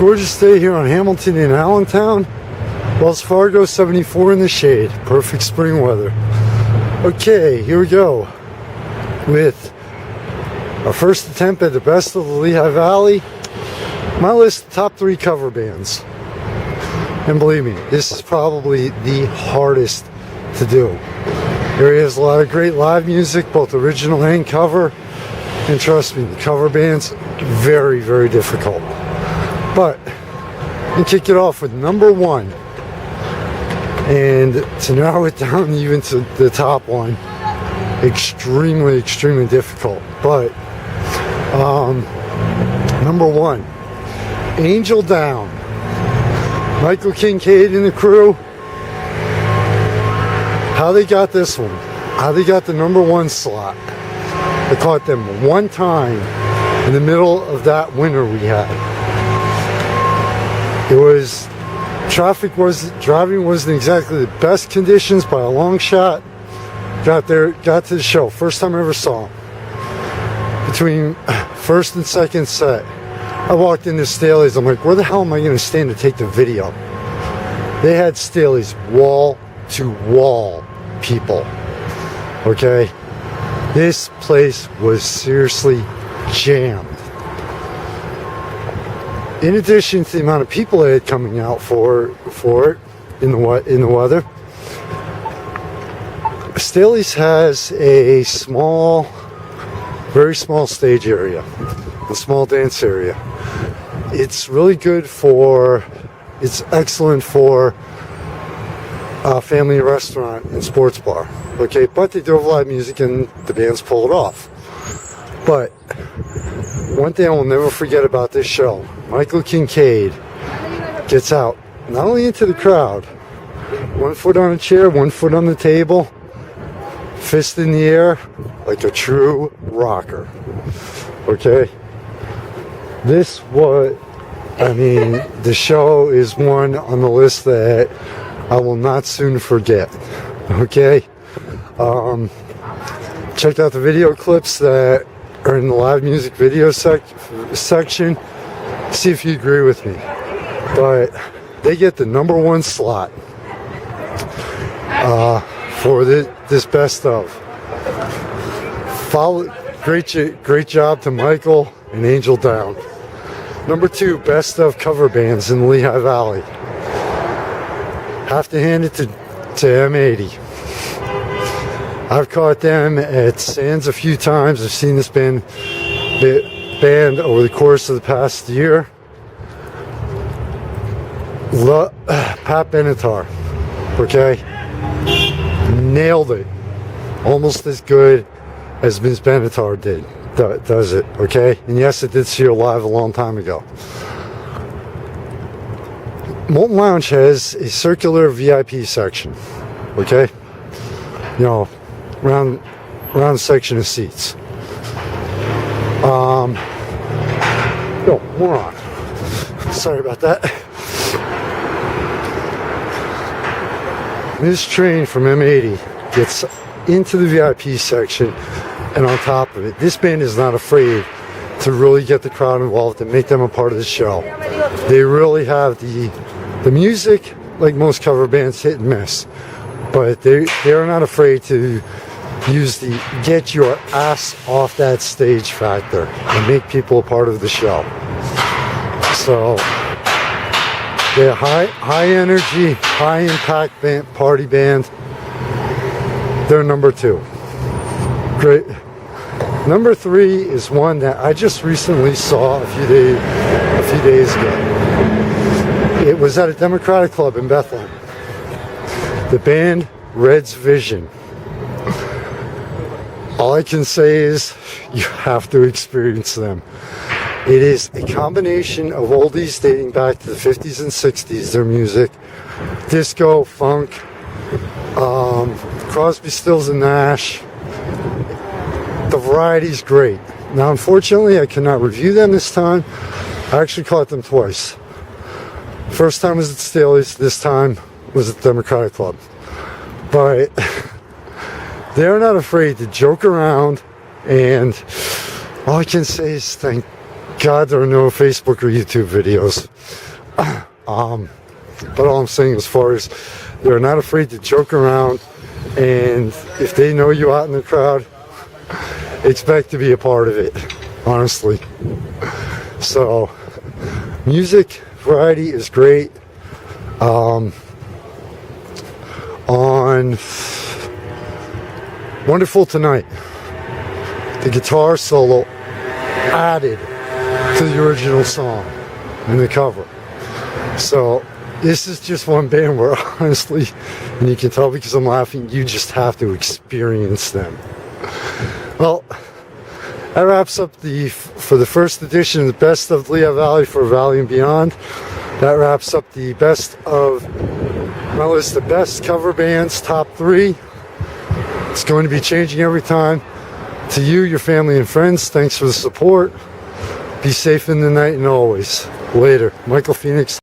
Gorgeous day here on Hamilton in Allentown. Wells Fargo 74 in the shade. Perfect spring weather. Okay, here we go with our first attempt at the best of the Lehigh Valley. My list of top 3 cover bands. And believe me, this is probably the hardest to do. There is a lot of great live music, both original and cover. And trust me, the cover band's very, very difficult. But we kick it off with number 1. And to narrow it down even to the top one, extremely, extremely difficult. But number 1, Angel Down. Michael Kincaid and the crew. How they got this one, how they got the number 1 slot. I caught them one time in the middle of that winter we had. It was, driving wasn't exactly the best conditions by a long shot. Got to the show, first time I ever saw them. Between first and second set, I walked into Staley's. I'm like, where the hell am I going to stand to take the video? They had Staley's wall to wall people. Okay? This place was seriously jammed. In addition to the amount of people that had coming out for it in the weather, Staley's has a small, very small stage area, a small dance area. It's really good it's excellent for a family restaurant and sports bar. Okay, but they do have live music and the bands pull it off. But one thing I will never forget about this show, Michael Kincaid gets out, not only into the crowd, 1 foot on a chair, 1 foot on the table, fist in the air, like a true rocker. Okay? The show is one on the list that I will not soon forget. Okay? Check out the video clips that are in the live music video section. See if you agree with me. But they get the number 1 slot for this best of. Great job to Michael and Angel Down. Number 2, best of cover bands in the Lehigh Valley. Have to hand it to M80. I've caught them at Sands a few times. I've seen this band over the course of the past year. Pat Benatar, okay? Nailed it. Almost as good as Ms. Benatar does it, okay? And yes, I did see her live a long time ago. Molten Lounge has a circular VIP section, okay? You know, round section of seats. Oh, moron. Sorry about that. This train from M80 gets into the VIP section, and on top of it, this band is not afraid to really get the crowd involved and make them a part of the show. They really have the music, like most cover bands, hit and miss, but they are not afraid to use the get your ass off that stage factor and make people a part of the show. So they're high energy, high impact band, party band. They're number 2. Great. Number 3 is one that I just recently saw a few days ago. It was at a Democratic Club in Bethlehem. The band Red's Vision. All I can say is you have to experience them. It is a combination of oldies dating back to the 50s and 60s, their music. Disco, funk, Crosby, Stills and Nash. The variety's great. Now, unfortunately, I cannot review them this time. I actually caught them twice. First time was at Staley's, this time was at the Democratic Club. But they're not afraid to joke around, and all I can say is thank God, there are no Facebook or YouTube videos. But all I'm saying, as far as they're not afraid to joke around, and if they know you out in the crowd, expect to be a part of it, honestly. So, music variety is great. On Wonderful Tonight, the guitar solo added to the original song and the cover. So this is just one band where, honestly, and you can tell because I'm laughing, you just have to experience them. Well, that wraps up for the first edition of the Best of Lehigh Valley for Valley and Beyond. That wraps up the best of my list of best cover bands, top 3. It's going to be changing every time. To you, your family, and friends, thanks for the support. Be safe in the night and always. Later. Michael Phoenix.